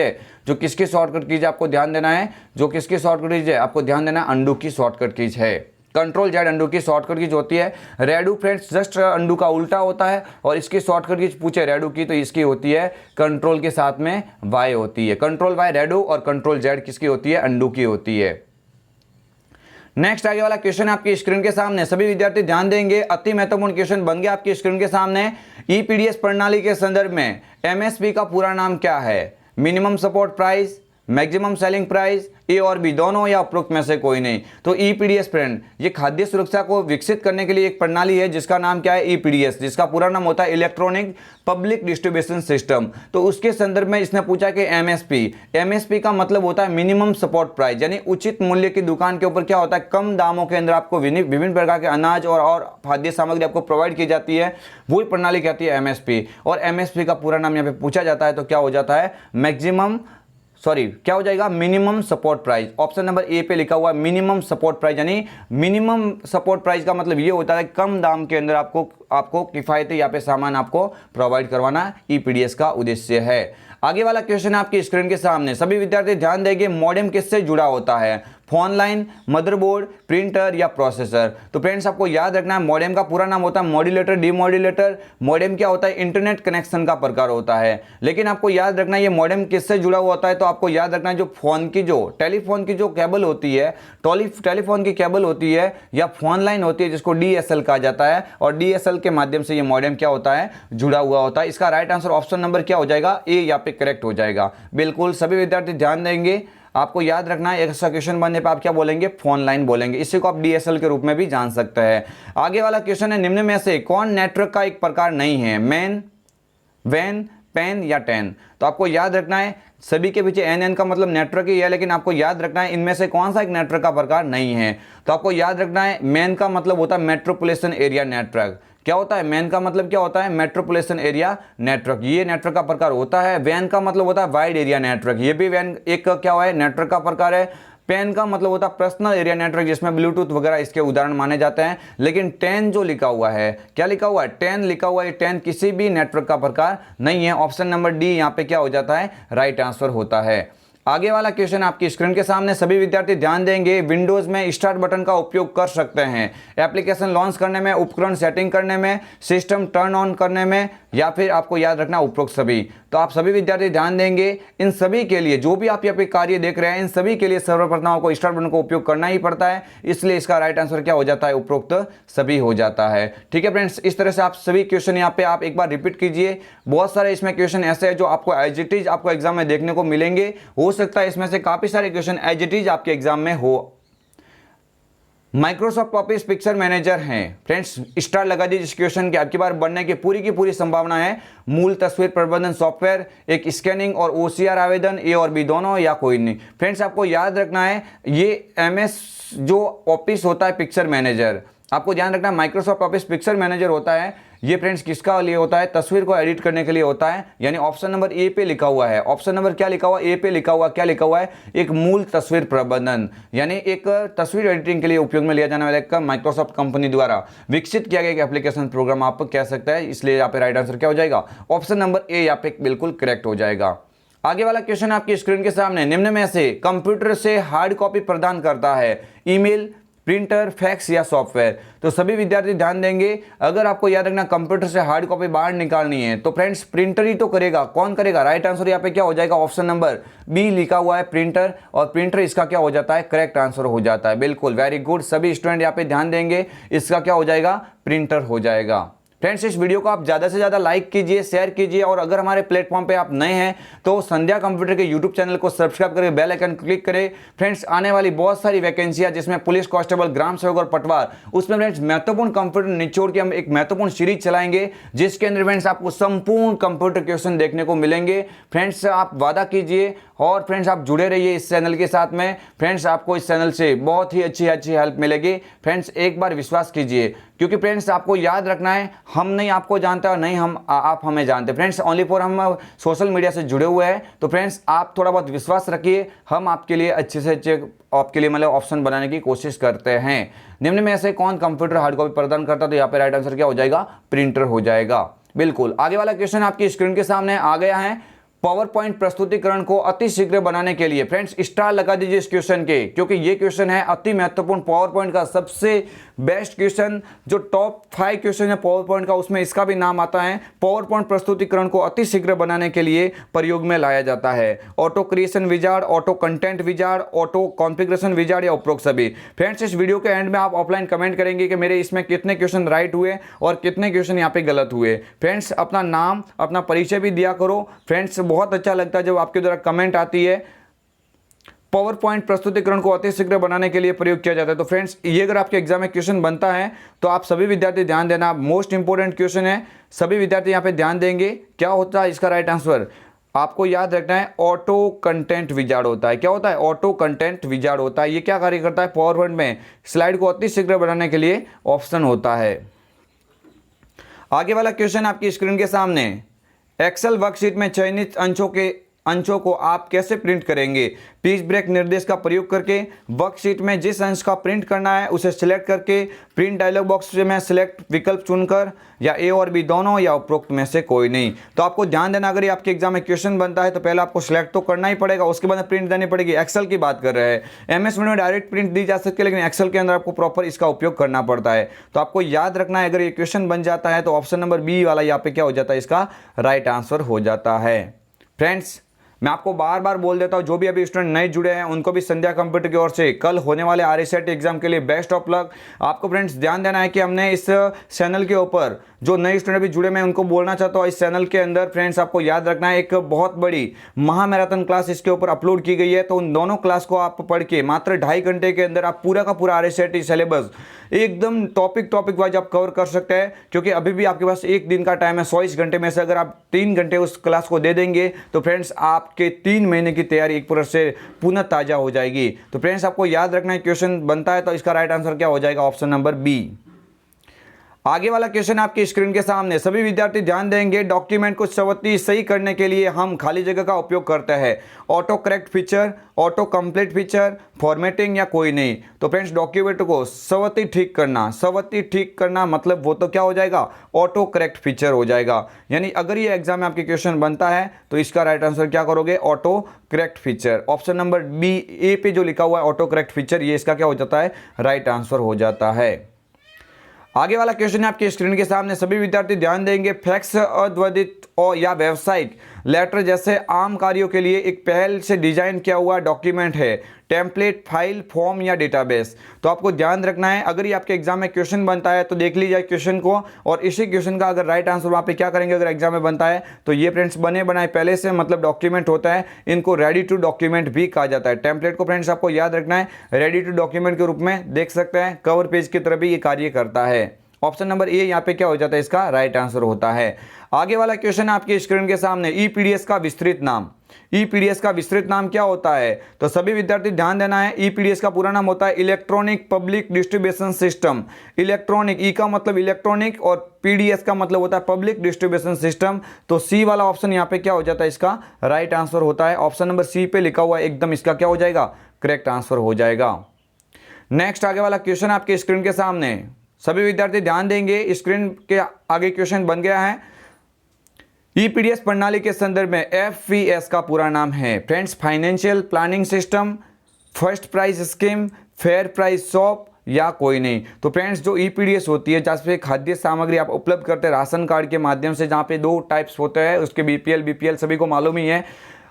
है आपको ध्यान देना है, आपको ध्यान देना है अंडू की शॉर्टकट कीज है। कंट्रोल जेड अंडू की शॉर्टकट कीज होती है। रेडू फ्रेंड्स जस्ट अंडू का उल्टा होता है, और इसकी शॉर्टकट कीज पूछे रेडू की तो इसकी होती है कंट्रोल के साथ में वाई होती है। कंट्रोल वाई रेडू और कंट्रोल जेड किसकी होती है? अंडू की होती है। नेक्स्ट आगे वाला क्वेश्चन आपकी स्क्रीन के सामने। सभी विद्यार्थी ध्यान देंगे, अति महत्वपूर्ण क्वेश्चन बन गया आपकी स्क्रीन के सामने। ईपीडीएस प्रणाली के संदर्भ में एमएसपी का पूरा नाम क्या है? Minimum support price, maximum selling price, A और बी दोनों या उपरोक्त में से कोई नहीं? तो ईपीडीएस फ्रेंड ये खाद्य सुरक्षा को विकसित करने के लिए एक प्रणाली है जिसका नाम क्या है? ईपीडीएस, जिसका पूरा नाम होता है इलेक्ट्रॉनिक पब्लिक डिस्ट्रीब्यूशन सिस्टम। तो उसके संदर्भ में इसने पूछा कि एमएसपी का मतलब होता है मिनिमम सपोर्ट प्राइस, यानी उचित मूल्य की दुकान के ऊपर क्या होता है, कम दामों के अंदर आपको विभिन्न प्रकार के अनाज और खाद्य सामग्री आपको प्रोवाइड की जाती है, वही प्रणाली कहती है एमएसपी। और एमएसपी का पूरा नाम यहाँ पे पूछा जाता है तो क्या हो जाता है? क्या हो जाएगा? Minimum support price. Option number A पे लिखा हुआ है मिनिमम सपोर्ट प्राइस, यानी मिनिमम सपोर्ट प्राइस का मतलब ये होता है कम दाम के अंदर आपको किफायती यहाँ पे सामान आपको प्रोवाइड करवाना ईपीडीएस का उद्देश्य है। आगे वाला क्वेश्चन आपकी स्क्रीन के सामने। सभी विद्यार्थी ध्यान देंगे, मॉडेम किससे जुड़ा होता है? फोन लाइन, मदरबोर्ड, प्रिंटर या प्रोसेसर? तो फ्रेंड्स आपको याद रखना है मॉडेम का पूरा नाम होता है मॉड्यूलेटर, डीमॉड्यूलेटर। मॉडेम क्या होता है? इंटरनेट कनेक्शन का प्रकार होता है। लेकिन आपको याद रखना है ये मॉडेम किससे जुड़ा हुआ होता है, तो आपको याद रखना है जो टेलीफोन की जो केबल होती है, टेलीफोन की केबल होती है या फोन लाइन होती है जिसको डीएसएल कहा जाता है, और डीएसएल के माध्यम से ये मॉडेम क्या होता है? जुड़ा हुआ होता है। इसका राइट आंसर ऑप्शन नंबर क्या हो जाएगा? ए यहाँ पे करेक्ट हो जाएगा। बिल्कुल सभी विद्यार्थी ध्यान देंगे, आपको याद रखना है ऐसा क्वेश्चन बनने पे आप क्या बोलेंगे? फोन लाइन बोलेंगे। इसी को आप डीएसएल के रूप में भी जान सकते हैं। आगे वाला क्वेश्चन है, निम्न में से कौन नेटवर्क का एक प्रकार नहीं है? मैन, वैन, पेन या टेन। तो आपको याद रखना है सभी के पीछे एन का मतलब नेटवर्क ही है, लेकिन आपको याद रखना है इनमें से कौन सा एक नेटवर्क का प्रकार नहीं है। तो आपको याद रखना है मैन का मतलब होता है मेट्रोपोलिटन एरिया नेटवर्क। क्या होता है मैन का मतलब क्या होता है? मेट्रोपोलिटन एरिया नेटवर्क, ये नेटवर्क का प्रकार होता है। वैन का मतलब होता है वाइड एरिया नेटवर्क, ये भी वैन एक क्या हुआ है नेटवर्क का प्रकार है। पेन का मतलब होता है पर्सनल एरिया नेटवर्क, जिसमें ब्लूटूथ वगैरह इसके उदाहरण माने जाते हैं। लेकिन टेन जो लिखा हुआ है, क्या लिखा हुआ है? टेन लिखा हुआ है। टेन किसी भी नेटवर्क का प्रकार नहीं है। ऑप्शन नंबर डी यहाँ पे क्या हो जाता है? राइट आंसर होता है। आगे वाला क्वेश्चन आपकी स्क्रीन के सामने, सभी विद्यार्थी ध्यान देंगे। विंडोज में स्टार्ट बटन का उपयोग कर सकते हैं एप्लीकेशन लॉन्च करने में, उपकरण सेटिंग करने में, सिस्टम टर्न ऑन करने में, या फिर आपको याद रखना उपरोक्त सभी। तो आप सभी विद्यार्थी ध्यान देंगे, इन सभी के लिए जो भी आप यहाँ पे कार्य देख रहे हैं, इन सभी के लिए सर्वप्रथम आपको स्टार्ट बटन का उपयोग करना ही पड़ता है। इसलिए इसका राइट आंसर क्या हो जाता है? उपरोक्त सभी हो जाता है। ठीक है फ्रेंड्स, इस तरह से आप सभी क्वेश्चन यहाँ पे आप एक बार रिपीट कीजिए। बहुत सारे इसमें क्वेश्चन ऐसे हैं जो आपको एज इट इज आपको एग्जाम में देखने को मिलेंगे। हो सकता है इसमें से काफी सारे क्वेश्चन एज इट इज आपके एग्जाम में हो। माइक्रोसॉफ्ट ऑफिस पिक्चर मैनेजर हैं फ्रेंड्स, स्टार लगा दीजिए इस क्वेश्चन के। आपकी बार बनने की पूरी संभावना है। मूल तस्वीर प्रबंधन सॉफ्टवेयर, एक स्कैनिंग और ओसीआर आवेदन, ए और बी दोनों, या कोई नहीं। फ्रेंड्स आपको याद रखना है ये एमएस जो ऑफिस होता है पिक्चर मैनेजर, आपको ध्यान रखना है माइक्रोसॉफ्ट ऑफिस पिक्चर मैनेजर होता है। ये फ्रेंड्स किसका लिए होता है? तस्वीर को एडिट करने के लिए होता है। यानी ऑप्शन नंबर ए पे लिखा हुआ है। ऑप्शन नंबर क्या लिखा हुआ? ए पे लिखा हुआ। क्या लिखा हुआ है? एक मूल तस्वीर प्रबंधन, यानी एक तस्वीर एडिटिंग के लिए उपयोग में लिया जाने वाला एक माइक्रोसॉफ्ट कंपनी द्वारा विकसित किया गया एक एप्लीकेशन प्रोग्राम आप कह सकते हैं। इसलिए यहाँ पे राइट आंसर क्या हो जाएगा? ऑप्शन नंबर ए यहाँ पे बिल्कुल करेक्ट हो जाएगा। आगे वाला क्वेश्चन आपकी स्क्रीन के सामने, निम्न में से कंप्यूटर से हार्ड कॉपी प्रदान करता है? ईमेल, प्रिंटर, फैक्स या सॉफ्टवेयर? तो सभी विद्यार्थी ध्यान देंगे, अगर आपको याद रखना कंप्यूटर से हार्ड कॉपी बाहर निकालनी है तो फ्रेंड्स प्रिंटर ही तो करेगा। कौन करेगा? राइट आंसर यहाँ पे क्या हो जाएगा? ऑप्शन नंबर बी लिखा हुआ है प्रिंटर, और प्रिंटर इसका क्या हो जाता है? करेक्ट आंसर हो जाता है। बिल्कुल वेरी गुड, सभी स्टूडेंट यहाँ पे ध्यान देंगे, इसका क्या हो जाएगा? प्रिंटर हो जाएगा। फ्रेंड्स इस वीडियो को आप ज़्यादा से ज़्यादा लाइक कीजिए, शेयर कीजिए, और अगर हमारे प्लेटफॉर्म पे आप नए हैं तो संध्या कंप्यूटर के यूट्यूब चैनल को सब्सक्राइब करके बेल आइकन क्लिक करें। फ्रेंड्स आने वाली बहुत सारी वैकेंसियां जिसमें पुलिस कांस्टेबल, ग्राम सेवक और पटवार, उसमें फ्रेंड्स महत्वपूर्ण कंप्यूटर निचोड़ के हम एक महत्वपूर्ण सीरीज चलाएंगे जिसके अंदर फ्रेंड्स आपको संपूर्ण कंप्यूटर क्वेश्चन देखने को मिलेंगे। फ्रेंड्स आप वादा कीजिए और फ्रेंड्स आप जुड़े रहिए इस चैनल के साथ में। फ्रेंड्स आपको इस चैनल से बहुत ही अच्छी हेल्प मिलेगी। फ्रेंड्स एक बार विश्वास कीजिए, क्योंकि फ्रेंड्स आपको याद रखना है हम नहीं आपको जानते और नहीं आप हमें जानते। फ्रेंड्स ओनली फॉर हम सोशल मीडिया से जुड़े हुए हैं, तो फ्रेंड्स आप थोड़ा बहुत विश्वास रखिए, हम आपके लिए अच्छे से अच्छे आपके लिए मतलब ऑप्शन बनाने की कोशिश करते हैं। निम्न में से कौन कंप्यूटर हार्ड कॉपी प्रदान करता है? तो यहाँ पे राइट आंसर क्या हो जाएगा? प्रिंटर हो जाएगा। बिल्कुल। आगे वाला क्वेश्चन आपकी स्क्रीन के सामने आ गया है। पावर पॉइंट प्रस्तुतिकरण को अति शीघ्र बनाने के लिए, फ्रेंड्स स्टार लगा दीजिए इस क्वेश्चन के, क्योंकि ये क्वेश्चन है अति महत्वपूर्ण, पावर पॉइंट का सबसे बेस्ट क्वेश्चन, जो टॉप 5 क्वेश्चन है पावर पॉइंट का, उसमें इसका भी नाम आता है। पावर पॉइंट प्रस्तुतिकरण को अति शीघ्र बनाने के लिए प्रयोग में लाया जाता है। Auto creation wizard, auto content wizard, auto configuration wizard या उपरोक्त सभी। फ्रेंड्स इस वीडियो के एंड में आप ऑफलाइन कमेंट करेंगे कि मेरे इसमें कितने क्वेश्चन राइट हुए और कितने क्वेश्चन यहाँ पे गलत हुए। फ्रेंड्स अपना नाम, अपना परिचय भी दिया करो। फ्रेंड्स बहुत अच्छा लगता है जब आपके द्वारा कमेंट आती है। पावर पॉइंट प्रस्तुतिकरण को अति शीघ्र बनाने के लिए प्रयोग किया जाता है। तो फ्रेंड्स ये अगर आपके एग्जाम में क्वेश्चन बनता है तो आप सभी विद्यार्थी ध्यान देना, मोस्ट इंपोर्टेंट क्वेश्चन है, सभी विद्यार्थी यहाँ पे ध्यान देंगे। क्या होता है इसका राइट आंसर? आपको याद रखना है ऑटो कंटेंट विजार्ड होता है। क्या होता है? ऑटो कंटेंट विजार्ड होता है। ये क्या कार्य करता है? पावर पॉइंट में स्लाइड को अति शीघ्र बनाने के लिए ऑप्शन होता है। आगे वाला क्वेश्चन आपकी स्क्रीन के सामने, एक्सेल वर्कशीट में चयनित अंशों को आप कैसे प्रिंट करेंगे? पेज ब्रेक निर्देश का प्रयोग करके, वर्कशीट में जिस अंश का प्रिंट करना है उसे सिलेक्ट करके, प्रिंट डायलॉग बॉक्स में सिलेक्ट विकल्प चुनकर, या ए और बी दोनों, या उपरोक्त में से कोई नहीं। तो आपको ध्यान देना, अगर ये आपके एग्जाम में क्वेश्चन बनता है तो पहले आपको सिलेक्ट तो करना ही पड़ेगा, उसके बाद प्रिंट देनी पड़ेगी। एक्सेल की बात कर रहे हैं, एमएस वर्ड में डायरेक्ट प्रिंट दी जा सकती है, लेकिन एक्सेल के अंदर आपको प्रॉपर इसका उपयोग करना पड़ता है। तो आपको याद रखना है, अगर ये क्वेश्चन बन जाता है तो ऑप्शन नंबर बी वाला यहाँ पे क्या हो जाता है? इसका राइट आंसर हो जाता है। फ्रेंड्स मैं आपको बार बार बोल देता हूँ, जो भी अभी स्टूडेंट नए जुड़े हैं उनको भी संध्या कंप्यूटर की ओर से कल होने वाले RSET एग्जाम के लिए बेस्ट ऑफ लक। आपको फ्रेंड्स ध्यान देना है कि हमने इस चैनल के ऊपर जो नए स्टूडेंट अभी जुड़े, मैं उनको बोलना चाहता हूँ, इस चैनल के अंदर फ्रेंड्स आपको याद रखना है एक बहुत बड़ी महामैराथन क्लास इसके ऊपर अपलोड की गई है। तो उन दोनों क्लास को आप पढ़ के मात्र 2.5 घंटे के अंदर आप पूरा का पूरा RSET सिलेबस एकदम टॉपिक वाइज आप कवर कर सकते हैं, क्योंकि अभी भी आपके पास एक दिन का टाइम है। 24 घंटे में से अगर आप 3 घंटे उस क्लास को दे देंगे तो फ्रेंड्स आपके 3 महीने की तैयारी एक प्रकार से पुनः ताज़ा हो जाएगी। तो फ्रेंड्स आपको याद रखना है, क्वेश्चन बनता है तो इसका राइट आंसर क्या हो जाएगा, ऑप्शन नंबर बी। आगे वाला क्वेश्चन आपकी स्क्रीन के सामने, सभी विद्यार्थी ध्यान देंगे। डॉक्यूमेंट को स्वतः सही करने के लिए हम खाली जगह का उपयोग करते हैं। Auto correct feature, auto complete feature, formatting या कोई नहीं। तो फ्रेंड्स डॉक्यूमेंट को स्वतः ठीक करना, स्वतः ठीक करना मतलब वो तो क्या हो जाएगा, ऑटो करेक्ट फीचर हो जाएगा। यानी अगर ये एग्जाम में आपके क्वेश्चन बनता है तो इसका राइट आंसर क्या करोगे, auto correct feature. Option number B A पे जो लिखा हुआ है ऑटो करेक्ट फीचर, ये इसका क्या हो जाता है, राइट आंसर हो जाता है। आगे वाला क्वेश्चन है आपकी स्क्रीन के सामने, सभी विद्यार्थी ध्यान देंगे। फैक्स, अद्वितीय और या व्यावसायिक लेटर जैसे आम कार्यों के लिए एक पहल से डिजाइन किया हुआ डॉक्यूमेंट है। टेम्पलेट, फाइल, फॉर्म या डेटाबेस। तो आपको ध्यान रखना है, अगर ये आपके एग्जाम में क्वेश्चन बनता है तो देख लीजिए क्वेश्चन को, और इसी क्वेश्चन का अगर राइट आंसर वहाँ पे क्या करेंगे, अगर एग्जाम में बनता है तो ये फ्रेंड्स बने बनाए पहले से मतलब डॉक्यूमेंट होता है, इनको रेडी टू डॉक्यूमेंट भी कहा जाता है। टेम्पलेट को फ्रेंड्स आपको याद रखना है, रेडी टू डॉक्यूमेंट के रूप में देख सकते हैं, कवर पेज की तरह भी ये कार्य करता है। ऑप्शन नंबर ए यहाँ पे क्या हो जाता है, इसका राइट आंसर होता है। आगे वाला क्वेश्चन आपकी स्क्रीन के सामने, ईपीडीएस का विस्तृत नाम। ईपीडीएस का विस्तृत नाम क्या होता है, तो सभी विद्यार्थी ध्यान देना है। ईपीडीएस का पूरा नाम होता है electronic public distribution system. Electronic, E का मतलब इलेक्ट्रॉनिक और पीडीएस का मतलब होता है पब्लिक डिस्ट्रीब्यूशन सिस्टम। तो सी वाला ऑप्शन यहाँ पे क्या हो जाता है, इसका राइट आंसर होता है। ऑप्शन नंबर सी पे लिखा हुआ है एकदम, इसका क्या हो जाएगा, करेक्ट आंसर हो जाएगा। नेक्स्ट आगे वाला क्वेश्चन आपके स्क्रीन के सामने, सभी विद्यार्थी ध्यान देंगे। स्क्रीन के आगे क्वेश्चन बन गया है। ईपीडीएस प्रणाली के संदर्भ में एफपीएस का पूरा नाम है friends, financial planning system, first price scheme, fair price shop या कोई नहीं। तो फ्रेंड्स जो ईपीडीएस होती है, जहाँ पे खाद्य सामग्री आप उपलब्ध करते हैं राशन कार्ड के माध्यम से, जहाँ पे 2 टाइप्स होते हैं, उसके बीपीएल सभी को मालूम ही है।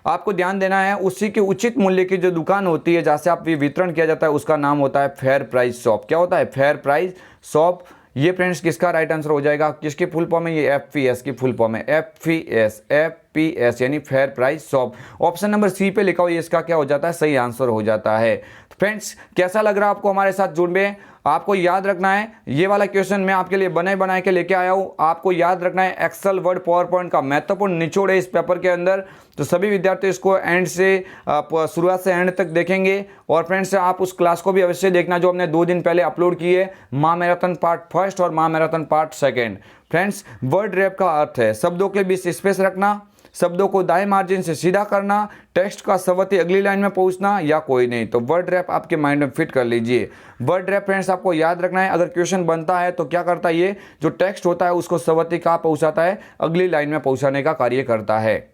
आपको ध्यान देना है, उसी के उचित मूल्य की जो दुकान होती है जहाँ से आप वितरण किया जाता है, उसका नाम होता है फेयर प्राइस शॉप। क्या होता है, फेयर प्राइस शॉप। ये फ्रेंड्स किसका राइट आंसर हो जाएगा, किसकी फुल फॉर्म है, ये एफपीएस की फुल फॉर्म है, एफपीएस यानी fair price shop. Option number C पे लिखा हुआ, ये इसका क्या हो जाता है, सही आंसर हो जाता है। फ्रेंड्स कैसा लग रहा है आपको हमारे साथ जुड़ में, आपको याद रखना है ये वाला क्वेश्चन मैं आपके लिए बनाए के लेके आया हूँ। आपको याद रखना है एक्सेल, वर्ड, पावर पॉइंट का महत्वपूर्ण निचोड़ है इस पेपर के अंदर। तो सभी विद्यार्थी इसको एंड से शुरुआत से एंड तक देखेंगे। और फ्रेंड्स आप उस क्लास को भी अवश्य देखना जो हमने 2 दिन पहले अपलोड की है, महामैराथन पार्ट फर्स्ट और महामैराथन part second. Friends word wrap का अर्थ है शब्दों के बीच स्पेस रखना, शब्दों को दाएं मार्जिन से सीधा करना, टेक्स्ट का स्वतः अगली लाइन में पहुंचना या कोई नहीं। तो वर्ड रैप आपके माइंड में फिट कर लीजिए। वर्ड रैप फ्रेंड्स आपको याद रखना है, अगर क्वेश्चन बनता है तो क्या करता है, ये जो टेक्स्ट होता है उसको स्वतः कहाँ पहुंचाता है, अगली लाइन में पहुंचाने का कार्य करता है।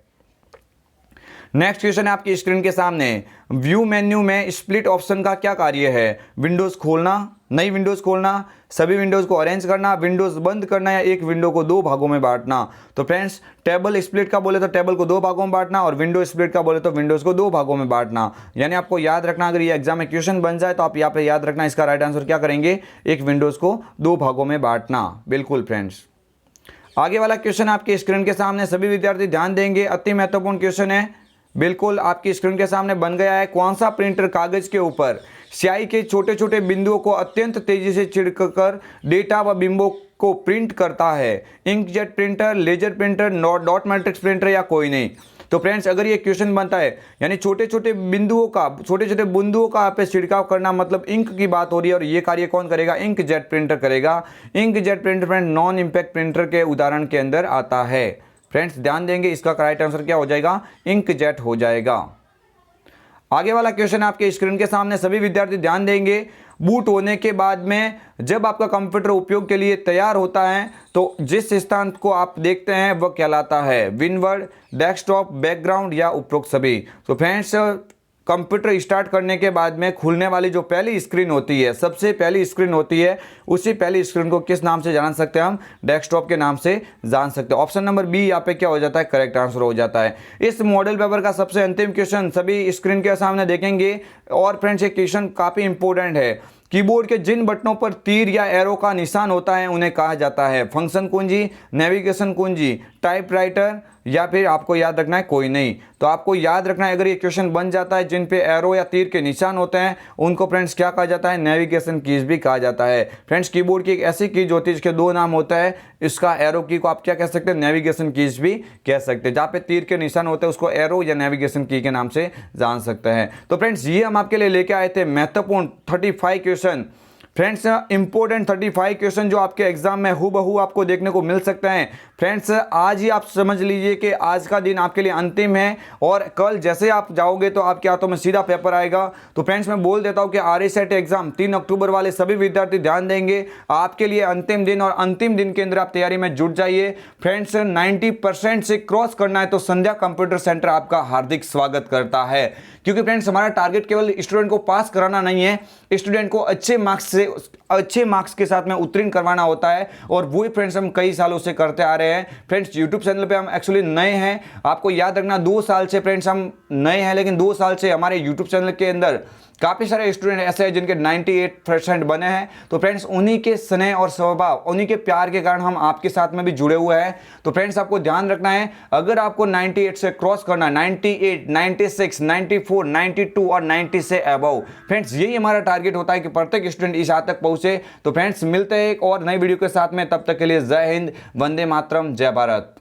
नेक्स्ट क्वेश्चन है आपकी स्क्रीन के सामने, व्यू मेन्यू में स्प्लिट ऑप्शन का क्या कार्य है। विंडोज खोलना, नई विंडोज खोलना, सभी विंडोज को अरेंज करना, विंडोज बंद करना या एक विंडो को 2 भागों में बांटना। तो फ्रेंड्स टेबल स्प्लिट का बोले तो टेबल को 2 भागों में बांटना, और विंडो स्प्लिट का बोले तो विंडोज को 2 भागों में बांटना। यानी आपको याद रखना, अगर ये एग्जाम में क्वेश्चन बन जाए तो आप यहाँ पे याद रखना, इसका राइट आंसर क्या करेंगे, एक विंडोज को 2 भागों में बांटना। बिल्कुल फ्रेंड्स। आगे वाला क्वेश्चन आपकी स्क्रीन के सामने, सभी विद्यार्थी ध्यान देंगे, अति महत्वपूर्ण क्वेश्चन है। बिल्कुल आपकी स्क्रीन के सामने बन गया है। कौन सा प्रिंटर कागज के ऊपर स्याही के छोटे छोटे बिंदुओं को अत्यंत तेजी से छिड़ककर डेटा व बिंबों को प्रिंट करता है। Inkjet printer, laser printer, dot matrix printer या कोई नहीं। तो फ्रेंड्स अगर ये क्वेश्चन बनता है, यानी छोटे छोटे बिंदुओं का आप पे छिड़काव करना, मतलब इंक की बात हो रही है, और ये कार्य कौन करेगा, इंकजेट प्रिंटर करेगा। Inkjet printer friend non impact printer के उदाहरण के अंदर आता है। फ्रेंड्स ध्यान देंगे, इसका राइट आंसर क्या हो जाएगा, इंकजेट हो जाएगा। आगे वाला क्वेश्चन आपके स्क्रीन के सामने, सभी विद्यार्थी ध्यान देंगे। बूट होने के बाद में जब आपका कंप्यूटर उपयोग के लिए तैयार होता है तो जिस स्थान को आप देखते हैं वह कहलाता है विंडवर्ड, डेस्कटॉप, बैकग्राउंड या उपरोक्त सभी। तो फ्रेंड्स कंप्यूटर स्टार्ट करने के बाद में खुलने वाली जो पहली स्क्रीन होती है, सबसे पहली स्क्रीन होती है, उसी पहली स्क्रीन को किस नाम से जान सकते हैं हम, डेस्कटॉप के नाम से जान सकते हैं। ऑप्शन नंबर बी यहाँ पे क्या हो जाता है, करेक्ट आंसर हो जाता है। इस मॉडल पेपर का सबसे अंतिम क्वेश्चन सभी स्क्रीन के सामने देखेंगे। और फ्रेंड्स ये क्वेश्चन काफ़ी इंपॉर्टेंट है। कीबोर्ड के जिन बटनों पर तीर या एरो का निशान होता है उन्हें कहा जाता है फंक्शन कुंजी, नेविगेशन कुंजी, टाइपराइटर या फिर आपको याद रखना है कोई नहीं। तो आपको याद रखना है, अगर ये क्वेश्चन बन जाता है जिन पे एरो या तीर के निशान होते हैं उनको फ्रेंड्स क्या कहा जाता है, नेविगेशन कीज भी कहा जाता है। फ्रेंड्स कीबोर्ड की एक ऐसी कीज होती है जिसके 2 नाम होता है, इसका एरो की को आप क्या कह सकते हैं, नेविगेशन कीज भी कह सकते हैं। जहाँ पे तीर के निशान होते हैं उसको एरो या नेविगेशन की के नाम से जान सकते हैं। तो फ्रेंड्स ये हम आपके लिए लेके आए थे महत्वपूर्ण 35 क्वेश्चन। फ्रेंड्स इंपॉर्टेंट 35 क्वेश्चन जो आपके एग्जाम में हूबहू आपको देखने को मिल सकते हैं। फ्रेंड्स आज ही आप समझ लीजिए कि आज का दिन आपके लिए अंतिम है और कल जैसे आप जाओगे तो आपके हाथों में सीधा पेपर आएगा। तो फ्रेंड्स मैं बोल देता हूं कि RA-सेट एग्जाम 3 अक्टूबर वाले सभी विद्यार्थी ध्यान देंगे, आपके लिए अंतिम दिन, और अंतिम दिन के अंदर आप तैयारी में जुट जाइए। फ्रेंड्स 90% से क्रॉस करना है तो संध्या कंप्यूटर सेंटर आपका हार्दिक स्वागत करता है, क्योंकि फ्रेंड्स हमारा टारगेट केवल स्टूडेंट को पास कराना नहीं है, स्टूडेंट को अच्छे मार्क्स के साथ में उत्तीर्ण करवाना होता है, और वही फ्रेंड्स हम कई सालों से करते आ रहे हैं। फ्रेंड्स यूट्यूब चैनल पे हम एक्चुअली नए हैं, आपको याद रखना 2 साल से फ्रेंड्स हम नए हैं, लेकिन 2 साल से हमारे यूट्यूब चैनल के अंदर काफ़ी सारे स्टूडेंट ऐसे हैं जिनके 98% बने हैं। तो फ्रेंड्स उन्हीं के स्नेह और स्वभाव, उन्हीं के प्यार के कारण हम आपके साथ में भी जुड़े हुए हैं। तो फ्रेंड्स आपको ध्यान रखना है, अगर आपको 98 से क्रॉस करना है, 98, 96, 94, 92 और 90 से अबव, फ्रेंड्स यही हमारा टारगेट होता है कि प्रत्येक स्टूडेंट इस हद तक पहुंचे। तो फ्रेंड्स मिलते हैं एक और नई वीडियो के साथ में, तब तक के लिए जय हिंद, वंदे मातरम, जय भारत।